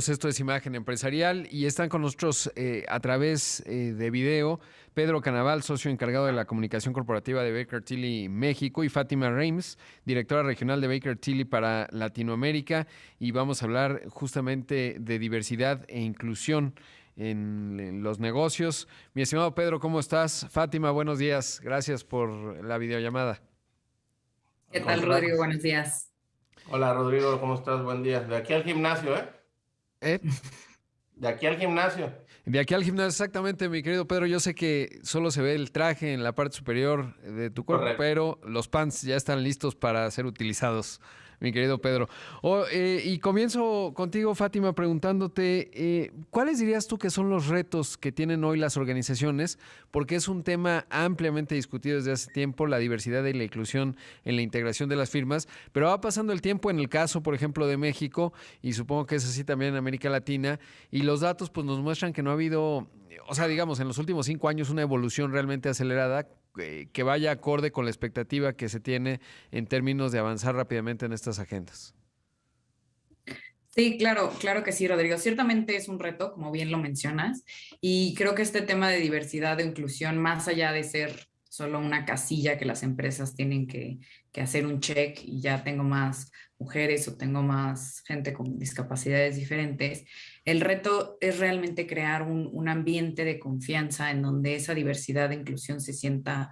Esto es Imagen Empresarial y están con nosotros a través de video Pedro Canaval, socio encargado de la comunicación corporativa de Baker Tilly México, y Fátima Reims, directora regional de Baker Tilly para Latinoamérica, y vamos a hablar justamente de diversidad e inclusión en los negocios. Mi estimado Pedro, ¿cómo estás? Fátima, buenos días. Gracias por la videollamada. ¿Qué Al tal, contrario. Rodrigo? Buenos días. Hola Rodrigo, ¿cómo estás? Buen día. De aquí al gimnasio, ¿eh? ¿Eh? De aquí al gimnasio. De aquí al gimnasio, exactamente, mi querido Pedro. Yo sé que solo se ve el traje en la parte superior de tu cuerpo, Correcto. pero los pants ya están listos para ser utilizados, mi querido Pedro. Y comienzo contigo, Fátima, preguntándote, ¿cuáles dirías tú que son los retos que tienen hoy las organizaciones? Porque es un tema ampliamente discutido desde hace tiempo, la diversidad y la inclusión en la integración de las firmas, pero va pasando el tiempo en el caso, por ejemplo, de México, y supongo que es así también en América Latina, y los datos pues nos muestran que no ha habido, o sea, digamos, en los últimos 5 años una evolución realmente acelerada que vaya acorde con la expectativa que se tiene en términos de avanzar rápidamente en estas agendas. Sí, claro, claro que sí, Rodrigo. Ciertamente es un reto, como bien lo mencionas, y creo que este tema de diversidad e inclusión, más allá de ser solo una casilla que las empresas tienen que hacer un check y ya tengo más mujeres o tengo más gente con discapacidades diferentes, el reto es realmente crear un ambiente de confianza en donde esa diversidad e inclusión se sienta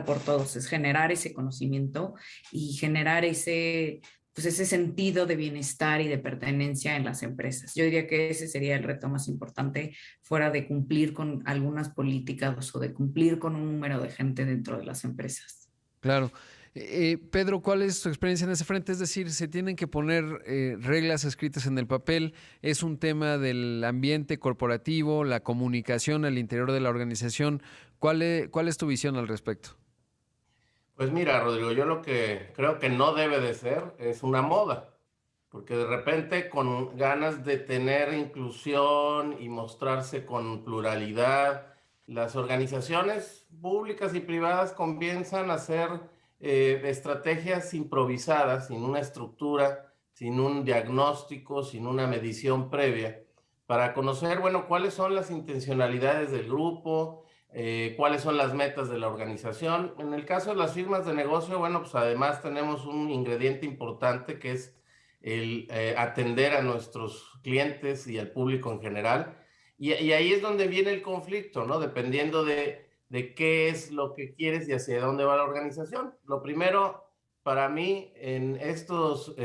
por todos, es generar ese conocimiento y generar ese sentido de bienestar y de pertenencia en las empresas. Yo diría que ese sería el reto más importante, fuera de cumplir con algunas políticas o de cumplir con un número de gente dentro de las empresas. Claro. Pedro, ¿cuál es tu experiencia en ese frente? Es decir, se tienen que poner reglas escritas en el papel, es un tema del ambiente corporativo, la comunicación al interior de la organización. ¿Cuál es tu visión al respecto? Pues mira, Rodrigo, yo lo que creo que no debe de ser es una moda, porque de repente con ganas de tener inclusión y mostrarse con pluralidad, las organizaciones públicas y privadas comienzan a hacer estrategias improvisadas, sin una estructura, sin un diagnóstico, sin una medición previa, para conocer, bueno, cuáles son las intencionalidades del grupo, cuáles son las metas de la organización. En el caso de las firmas de negocio, bueno, pues además tenemos un ingrediente importante que es el atender a nuestros clientes y al público en general. Y ahí es donde viene el conflicto, ¿no? Dependiendo de qué es lo que quieres y hacia dónde va la organización. Lo primero para mí en estos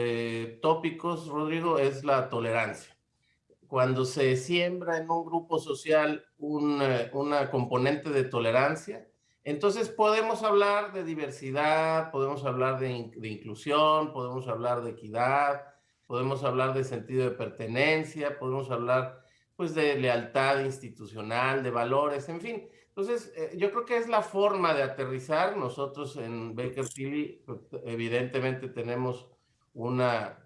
tópicos, Rodrigo, es la tolerancia. Cuando se siembra en un grupo social una componente de tolerancia, entonces podemos hablar de diversidad, podemos hablar de inclusión, podemos hablar de equidad, podemos hablar de sentido de pertenencia, podemos hablar pues de lealtad institucional, de valores, en fin. Entonces, yo creo que es la forma de aterrizar. Nosotros en Baker Tilly, pues, evidentemente tenemos una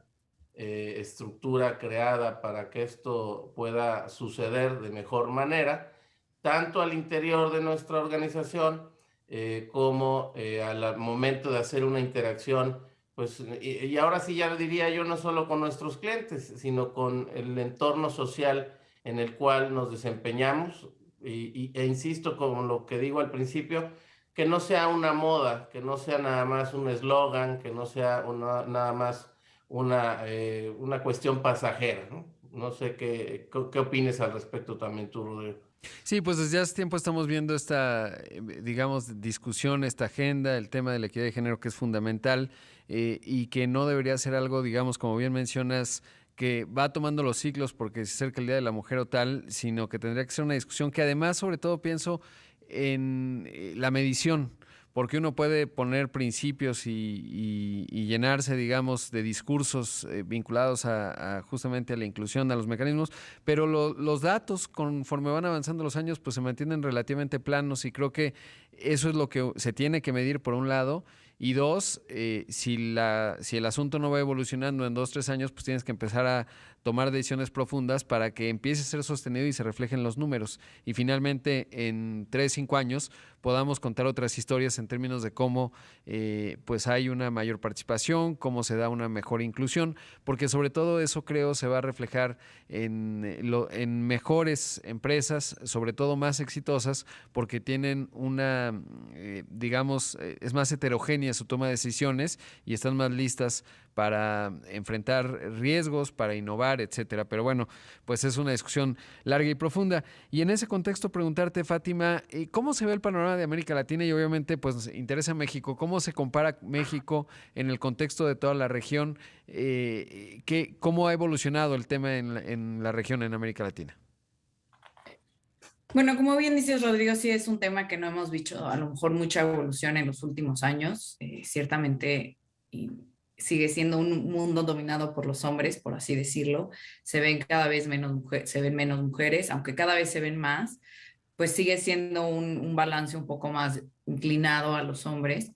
estructura creada para que esto pueda suceder de mejor manera, tanto al interior de nuestra organización como al momento de hacer una interacción, pues, y ahora sí ya diría yo, no solo con nuestros clientes, sino con el entorno social en el cual nos desempeñamos, e insisto con lo que digo al principio, que no sea una moda, que no sea nada más un eslogan, que no sea nada más una cuestión pasajera, ¿no? No sé qué opines al respecto también tú, Rodrigo. Sí, pues desde hace tiempo estamos viendo esta, digamos, discusión, esta agenda, el tema de la equidad de género que es fundamental y que no debería ser algo, digamos, como bien mencionas, que va tomando los ciclos porque se acerca el Día de la Mujer o tal, sino que tendría que ser una discusión que además, sobre todo, pienso en la medición, porque uno puede poner principios y llenarse, digamos, de discursos vinculados a justamente a la inclusión, a los mecanismos, pero los datos, conforme van avanzando los años, pues se mantienen relativamente planos y creo que eso es lo que se tiene que medir por un lado Y dos, si el asunto no va evolucionando en 2, 3 años, pues tienes que empezar a tomar decisiones profundas para que empiece a ser sostenido y se reflejen los números. Y finalmente, en 3, 5 años, podamos contar otras historias en términos de cómo pues hay una mayor participación, cómo se da una mejor inclusión, porque sobre todo eso creo se va a reflejar en mejores empresas, sobre todo más exitosas, porque tienen una, digamos, es más heterogénea su toma de decisiones y están más listas para enfrentar riesgos, para innovar, etcétera. Pero bueno, pues es una discusión larga y profunda. Y en ese contexto preguntarte, Fátima, ¿cómo se ve el panorama de América Latina? Y obviamente pues nos interesa México. ¿Cómo se compara México en el contexto de toda la región? ¿Cómo ha evolucionado el tema en la región, en América Latina? Bueno, como bien dices, Rodrigo, sí es un tema que no hemos visto a lo mejor mucha evolución en los últimos años. Ciertamente y sigue siendo un mundo dominado por los hombres, por así decirlo. Se ven cada vez menos mujeres, se ven menos mujeres, aunque cada vez se ven más, pues sigue siendo un balance un poco más inclinado a los hombres.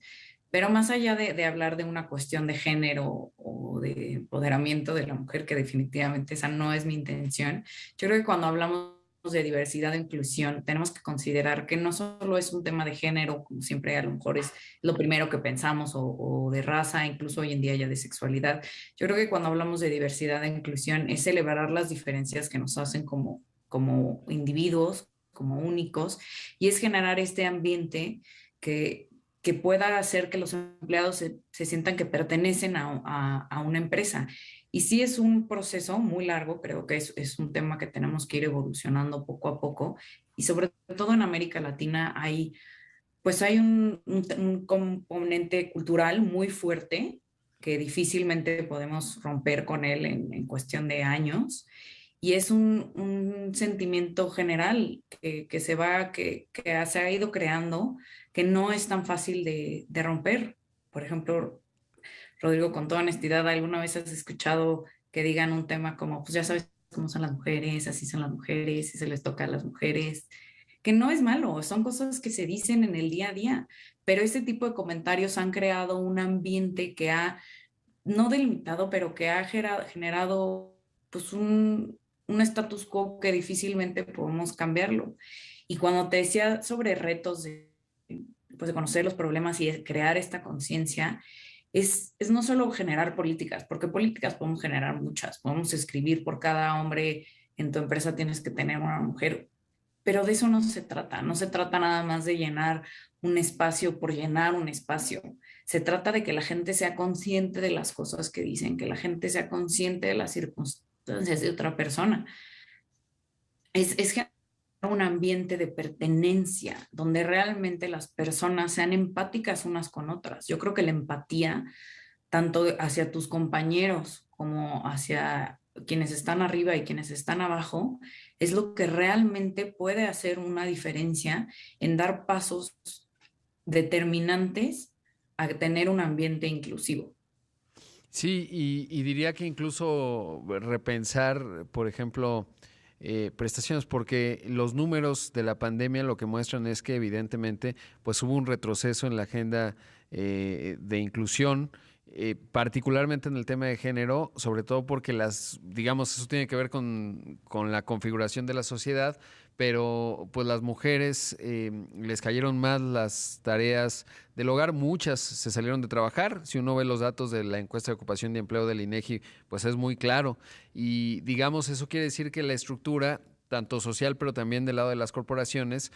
Pero más allá de hablar de una cuestión de género o de empoderamiento de la mujer, que definitivamente esa no es mi intención, yo creo que cuando hablamos de diversidad e inclusión, tenemos que considerar que no solo es un tema de género, como siempre a lo mejor es lo primero que pensamos, o de raza, incluso hoy en día ya de sexualidad. Yo creo que cuando hablamos de diversidad e inclusión es celebrar las diferencias que nos hacen como individuos, como únicos, y es generar este ambiente que pueda hacer que los empleados se sientan que pertenecen a una empresa. Y sí es un proceso muy largo, creo que es un tema que tenemos que ir evolucionando poco a poco. Y sobre todo en América Latina hay un componente cultural muy fuerte que difícilmente podemos romper con él en cuestión de años. Y es un sentimiento general que se ha ido creando, que no es tan fácil de romper. Por ejemplo, Rodrigo, con toda honestidad, ¿alguna vez has escuchado que digan un tema como, pues ya sabes cómo son las mujeres, así son las mujeres, si se les toca a las mujeres? Que no es malo, son cosas que se dicen en el día a día, pero ese tipo de comentarios han creado un ambiente que no delimitado, pero que ha generado pues un status quo que difícilmente podemos cambiarlo. Y cuando te decía sobre retos pues de conocer los problemas y de crear esta conciencia, es no solo generar políticas, porque políticas podemos generar muchas, podemos escribir por cada hombre en tu empresa tienes que tener una mujer, pero de eso no se trata, no se trata nada más de llenar un espacio por llenar un espacio, se trata de que la gente sea consciente de las cosas que dicen, que la gente sea consciente de las circunstancias de otra persona. Es generar un ambiente de pertenencia donde realmente las personas sean empáticas unas con otras. Yo creo que la empatía, tanto hacia tus compañeros como hacia quienes están arriba y quienes están abajo, es lo que realmente puede hacer una diferencia en dar pasos determinantes a tener un ambiente inclusivo. Sí, y diría que incluso repensar, por ejemplo, prestaciones, porque los números de la pandemia lo que muestran es que evidentemente pues hubo un retroceso en la agenda de inclusión, particularmente en el tema de género, sobre todo porque digamos, eso tiene que ver con la configuración de la sociedad, pero pues las mujeres les cayeron más las tareas del hogar, muchas se salieron de trabajar. Si uno ve los datos de la encuesta de ocupación y empleo del INEGI, pues es muy claro. Y digamos, eso quiere decir que la estructura tanto social, pero también del lado de las corporaciones,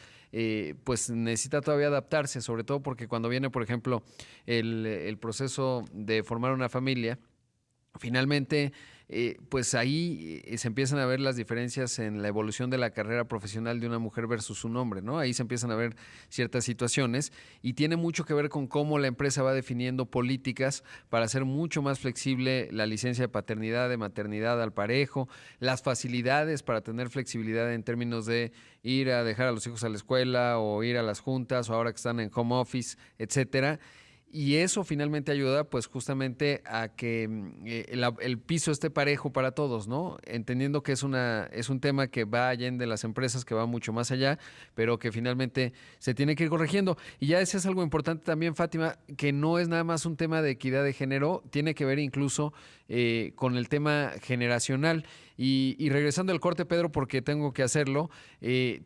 pues necesita todavía adaptarse, sobre todo porque cuando viene, por ejemplo, el proceso de formar una familia, finalmente, pues ahí se empiezan a ver las diferencias en la evolución de la carrera profesional de una mujer versus un hombre, ¿no? Ahí se empiezan a ver ciertas situaciones y tiene mucho que ver con cómo la empresa va definiendo políticas para hacer mucho más flexible la licencia de paternidad, de maternidad al parejo, las facilidades para tener flexibilidad en términos de ir a dejar a los hijos a la escuela o ir a las juntas o ahora que están en home office, etcétera. y eso finalmente ayuda pues justamente a que el piso esté parejo para todos, ¿no? Entendiendo que es un tema que va allá de las empresas, que va mucho más allá, pero que finalmente se tiene que ir corrigiendo. Y ya ese es algo importante también, Fátima, que no es nada más un tema de equidad de género, tiene que ver incluso con el tema generacional. Y regresando al corte, Pedro, porque tengo que hacerlo,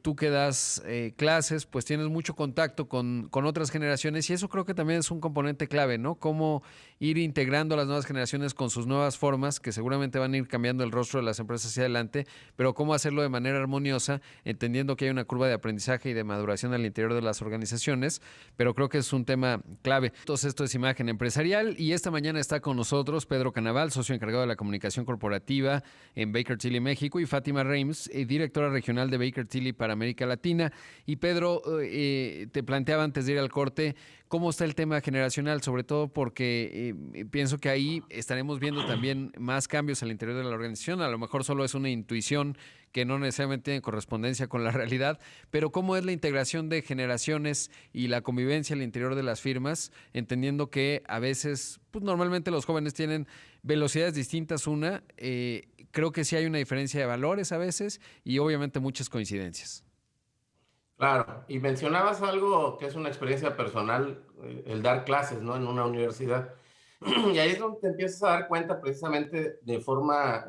tú que das clases, pues tienes mucho contacto con otras generaciones y eso creo que también es un componente clave, ¿no? Cómo ir integrando a las nuevas generaciones con sus nuevas formas, que seguramente van a ir cambiando el rostro de las empresas hacia adelante, pero cómo hacerlo de manera armoniosa, entendiendo que hay una curva de aprendizaje y de maduración al interior de las organizaciones, pero creo que es un tema clave. Entonces, esto es Imagen Empresarial y esta mañana está con nosotros Pedro Canaval, socio encargado de la comunicación corporativa en Baker Tilly, México, y Fátima Reims, directora regional de Baker Tilly para América Latina. Y Pedro, te planteaba antes de ir al corte, ¿cómo está el tema generacional? Sobre todo porque pienso que ahí estaremos viendo también más cambios al interior de la organización. A lo mejor solo es una intuición que no necesariamente tiene correspondencia con la realidad, pero cómo es la integración de generaciones y la convivencia al interior de las firmas, entendiendo que a veces, pues normalmente los jóvenes tienen velocidades distintas creo que sí hay una diferencia de valores a veces y obviamente muchas coincidencias. Claro, y mencionabas algo que es una experiencia personal, el dar clases, ¿no? En una universidad. Y ahí es donde te empiezas a dar cuenta precisamente de forma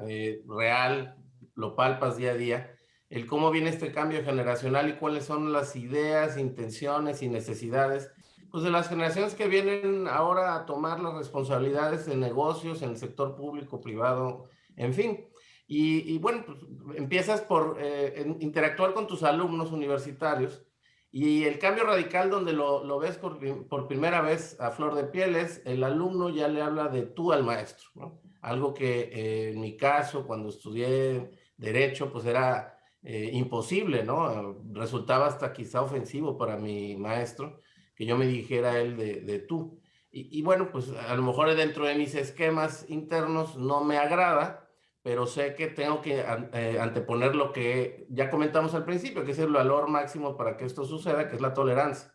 real, lo palpas día a día, el cómo viene este cambio generacional y cuáles son las ideas, intenciones y necesidades, pues de las generaciones que vienen ahora a tomar las responsabilidades de negocios en el sector público, privado, en fin. Y bueno, pues empiezas por interactuar con tus alumnos universitarios y el cambio radical donde lo ves por primera vez a flor de piel es el alumno ya le habla de tú al maestro, ¿no? Algo que en mi caso, cuando estudié Derecho, pues era imposible, ¿no? Resultaba hasta quizá ofensivo para mi maestro que yo me dijera a él de tú. Y bueno, pues a lo mejor dentro de mis esquemas internos no me agrada, pero sé que tengo que anteponer lo que ya comentamos al principio, que es el valor máximo para que esto suceda, que es la tolerancia.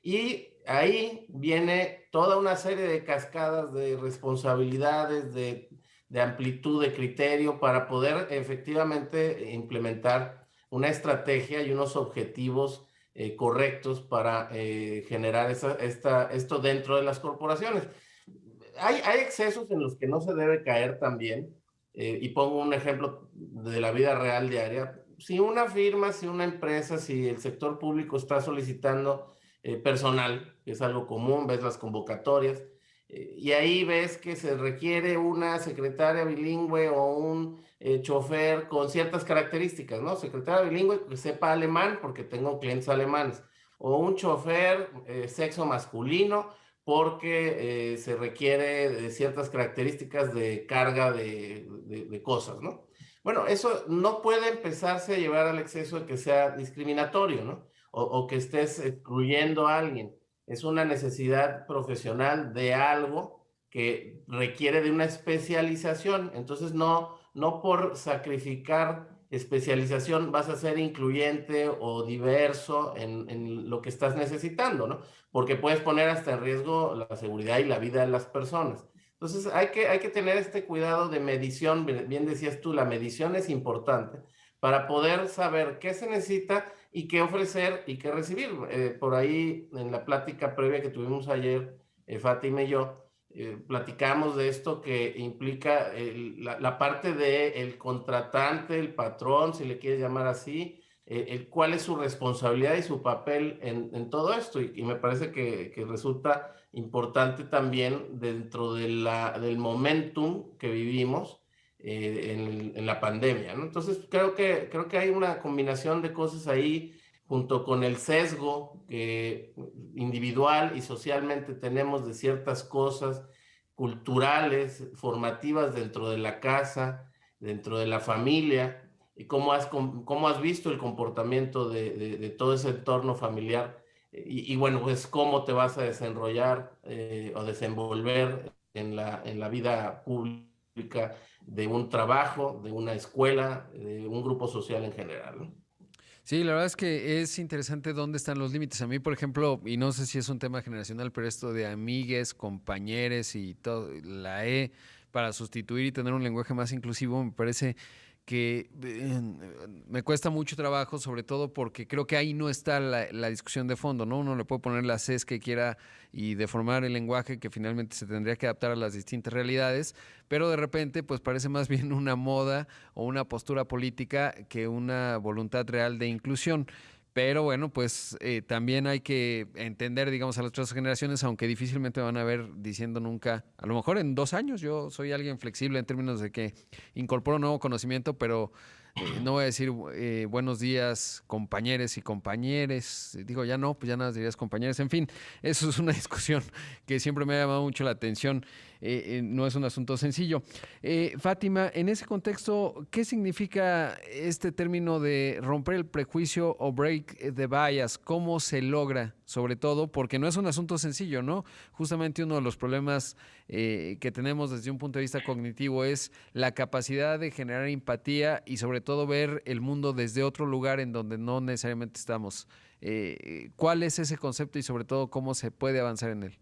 Y ahí viene toda una serie de cascadas de responsabilidades, de amplitud de criterio para poder efectivamente implementar una estrategia y unos objetivos correctos para generar esto dentro de las corporaciones. Hay excesos en los que no se debe caer también, y pongo un ejemplo de la vida real diaria. Si una firma, si una empresa, si el sector público está solicitando personal, que es algo común, ves las convocatorias, y ahí ves que se requiere una secretaria bilingüe o un chofer con ciertas características, ¿no? Secretaria bilingüe que sepa alemán, porque tengo clientes alemanes, o un chofer sexo masculino, porque se requiere de ciertas características de carga de cosas, ¿no? Bueno, eso no puede empezarse a llevar al exceso de que sea discriminatorio, ¿no? O que estés excluyendo a alguien. Es una necesidad profesional de algo que requiere de una especialización. Entonces, no por sacrificar especialización vas a ser incluyente o diverso en lo que estás necesitando, ¿no? Porque puedes poner hasta en riesgo la seguridad y la vida de las personas. Entonces hay que tener este cuidado de medición, bien decías tú, la medición es importante para poder saber qué se necesita y qué ofrecer y qué recibir. Por ahí en la plática previa que tuvimos ayer, Fátima y yo, platicamos de esto que implica la parte del contratante, el patrón, si le quieres llamar así, cuál es su responsabilidad y su papel en todo esto. Y me parece que resulta importante también dentro del momentum que vivimos en la pandemia, ¿no? Entonces creo que hay una combinación de cosas ahí junto con el sesgo que individual y socialmente tenemos de ciertas cosas culturales, formativas dentro de la casa, dentro de la familia, y cómo has visto el comportamiento de todo ese entorno familiar y bueno, pues cómo te vas a desenrollar o desenvolver en la vida pública de un trabajo, de una escuela, de un grupo social en general, ¿no? Sí, la verdad es que es interesante dónde están los límites. A mí, por ejemplo, y no sé si es un tema generacional, pero esto de amigues, compañeros y todo, la E para sustituir y tener un lenguaje más inclusivo, me parece que me cuesta mucho trabajo, sobre todo porque creo que ahí no está la discusión de fondo, ¿no? Uno le puede poner las Cs que quiera y deformar el lenguaje que finalmente se tendría que adaptar a las distintas realidades, pero de repente pues parece más bien una moda o una postura política que una voluntad real de inclusión. Pero bueno, pues también hay que entender, digamos, a las otras generaciones, aunque difícilmente van a ver diciendo nunca, a lo mejor en 2 años, yo soy alguien flexible en términos de que incorporo nuevo conocimiento, pero no voy a decir buenos días, compañeros y compañeres. Digo, ya no, pues ya nada más dirías compañeros. En fin, eso es una discusión que siempre me ha llamado mucho la atención. No es un asunto sencillo. Fátima, en ese contexto, ¿qué significa este término de romper el prejuicio o break the bias? ¿Cómo se logra? Sobre todo porque no es un asunto sencillo, ¿no? Justamente uno de los problemas que tenemos desde un punto de vista cognitivo es la capacidad de generar empatía y sobre todo ver el mundo desde otro lugar en donde no necesariamente estamos. ¿Cuál es ese concepto y sobre todo cómo se puede avanzar en él?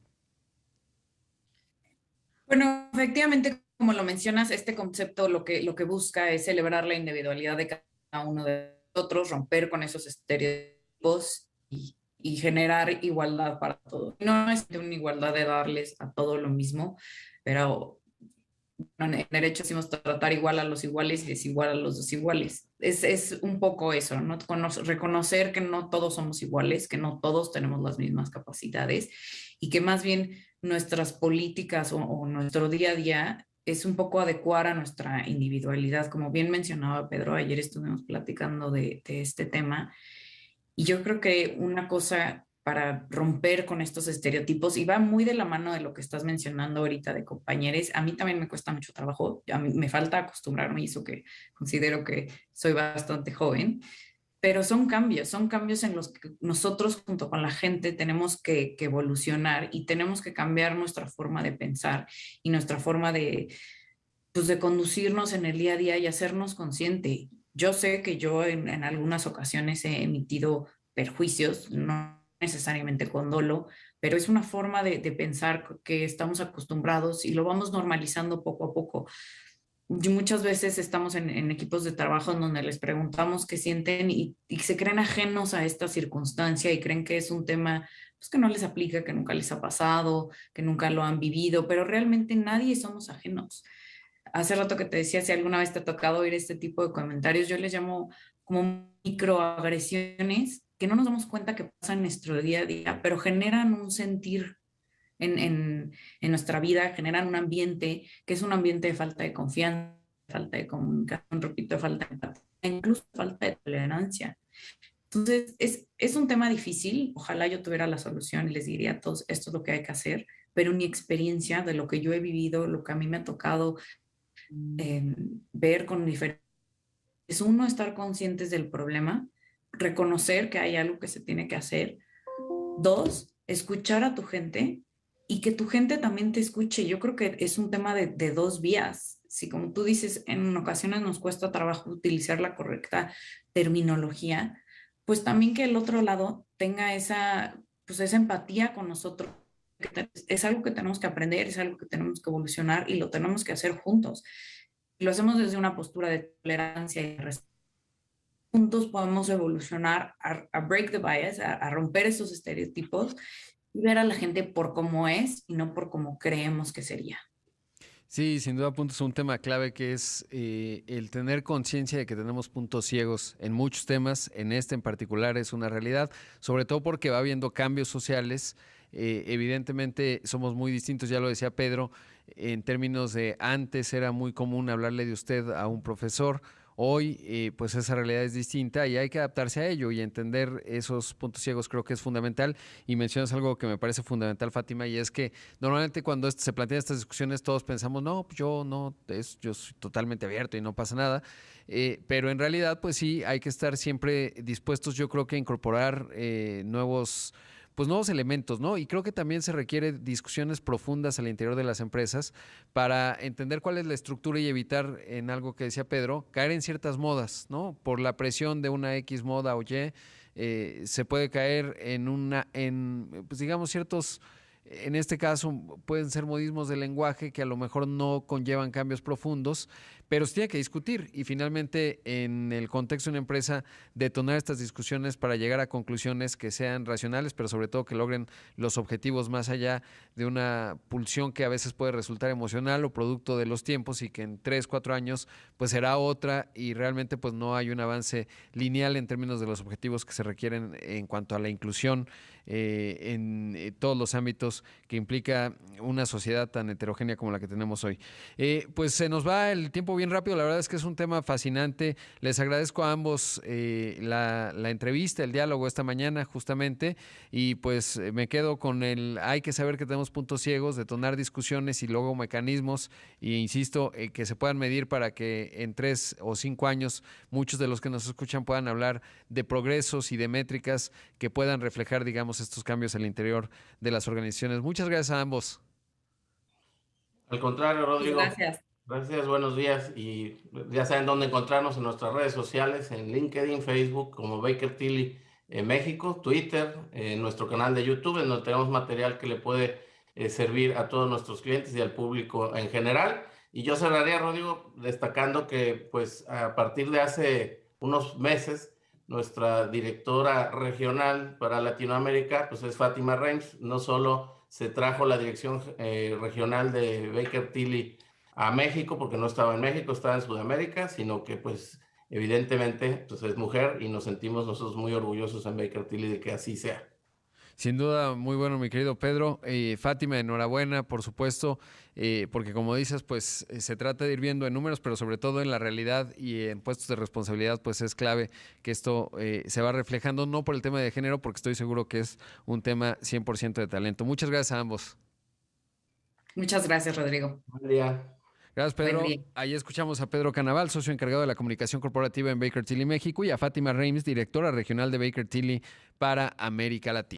Bueno, efectivamente, como lo mencionas, este concepto lo que busca es celebrar la individualidad de cada uno de nosotros, romper con esos estereotipos y generar igualdad para todos. No es de una igualdad de darles a todos lo mismo, pero en derecho decimos tratar igual a los iguales y desigual a los desiguales. Es un poco eso, ¿no? Reconocer que no todos somos iguales, que no todos tenemos las mismas capacidades y que más bien nuestras políticas o nuestro día a día es un poco adecuar a nuestra individualidad. Como bien mencionaba Pedro, ayer estuvimos platicando de este tema y yo creo que una cosa para romper con estos estereotipos, y va muy de la mano de lo que estás mencionando ahorita de compañeros, a mí también me cuesta mucho trabajo, a mí me falta acostumbrarme y eso que considero que soy bastante joven, pero son cambios en los que nosotros junto con la gente tenemos que evolucionar y tenemos que cambiar nuestra forma de pensar y nuestra forma pues, de conducirnos en el día a día y hacernos consciente. Yo sé que yo en algunas ocasiones he emitido perjuicios, no necesariamente con dolo, pero es una forma de pensar que estamos acostumbrados y lo vamos normalizando poco a poco. Y muchas veces estamos en equipos de trabajo en donde les preguntamos qué sienten y se creen ajenos a esta circunstancia y creen que es un tema pues, que no les aplica, que nunca les ha pasado, que nunca lo han vivido, pero realmente nadie somos ajenos. Hace rato que te decía, si alguna vez te ha tocado oír este tipo de comentarios, yo les llamo como microagresiones que no nos damos cuenta que pasan en nuestro día a día, pero generan un sentir en nuestra vida, generan un ambiente que es un ambiente de falta de confianza, falta de comunicación, repito, falta de empatía, incluso falta de tolerancia. Entonces, es un tema difícil. Ojalá yo tuviera la solución y les diría a todos, esto es lo que hay que hacer, pero mi experiencia de lo que yo he vivido, lo que a mí me ha tocado ver con diferentes, es uno, estar conscientes del problema, reconocer que hay algo que se tiene que hacer. Dos, escuchar a tu gente y que tu gente también te escuche. Yo creo que es un tema de dos vías. Si como tú dices, en ocasiones nos cuesta trabajo utilizar la correcta terminología, pues también que el otro lado tenga pues esa empatía con nosotros. Es algo que tenemos que aprender, es algo que tenemos que evolucionar y lo tenemos que hacer juntos. Lo hacemos desde una postura de tolerancia y respeto. Juntos podemos evolucionar a break the bias, a romper esos estereotipos y ver a la gente por cómo es y no por cómo creemos que sería. Sí, sin duda punto es un tema clave que es el tener conciencia de que tenemos puntos ciegos en muchos temas, en este en particular es una realidad, sobre todo porque va habiendo cambios sociales, evidentemente somos muy distintos, ya lo decía Pedro, en términos de antes era muy común hablarle de usted a un profesor, hoy pues esa realidad es distinta y hay que adaptarse a ello y entender esos puntos ciegos creo que es fundamental y mencionas algo que me parece fundamental Fátima y es que normalmente cuando se plantean estas discusiones todos pensamos, no, pues yo no, yo soy totalmente abierto y no pasa nada, pero en realidad pues sí, hay que estar siempre dispuestos yo creo que a incorporar nuevos pues nuevos elementos, ¿no? Y creo que también se requiere discusiones profundas al interior de las empresas para entender cuál es la estructura y evitar, en algo que decía Pedro, caer en ciertas modas, ¿no? Por la presión de una X moda o Y, se puede caer pues digamos, ciertos, en este caso pueden ser modismos de lenguaje que a lo mejor no conllevan cambios profundos, pero se tiene que discutir y finalmente en el contexto de una empresa detonar estas discusiones para llegar a conclusiones que sean racionales, pero sobre todo que logren los objetivos más allá de una pulsión que a veces puede resultar emocional o producto de los tiempos y que en 3, 4 años pues será otra y realmente pues no hay un avance lineal en términos de los objetivos que se requieren en cuanto a la inclusión en todos los ámbitos que implica una sociedad tan heterogénea como la que tenemos hoy. Pues se nos va el tiempo bien rápido, la verdad es que es un tema fascinante. Les agradezco a ambos la entrevista, el diálogo esta mañana justamente, y pues me quedo con hay que saber que tenemos puntos ciegos, detonar discusiones y luego mecanismos, e insisto, que se puedan medir para que en 3 o 5 años muchos de los que nos escuchan puedan hablar de progresos y de métricas que puedan reflejar, digamos, estos cambios al interior de las organizaciones. Muchas gracias a ambos. Al contrario, Rodrigo. Gracias. Gracias, buenos días. Y ya saben dónde encontrarnos en nuestras redes sociales, en LinkedIn, Facebook, como Baker Tilly México, Twitter, en nuestro canal de YouTube, en donde tenemos material que le puede servir a todos nuestros clientes y al público en general. Y yo cerraría, Rodrigo, destacando que pues a partir de hace unos meses, nuestra directora regional para Latinoamérica pues es Fátima Reims. No solo se trajo la dirección regional de Baker Tilly a México, porque no estaba en México, estaba en Sudamérica, sino que pues evidentemente pues es mujer y nos sentimos nosotros muy orgullosos en Baker Tilly de que así sea. Sin duda, muy bueno, mi querido Pedro. Fátima, enhorabuena, por supuesto, porque como dices, pues se trata de ir viendo en números, pero sobre todo en la realidad y en puestos de responsabilidad, pues es clave que esto se va reflejando, no por el tema de género, porque estoy seguro que es un tema 100% de talento. Muchas gracias a ambos. Muchas gracias, Rodrigo. Buen día. Gracias, Buen Pedro. día. Ahí escuchamos a Pedro Canaval, socio encargado de la comunicación corporativa en Baker Tilly México, y a Fátima Reims, directora regional de Baker Tilly para América Latina.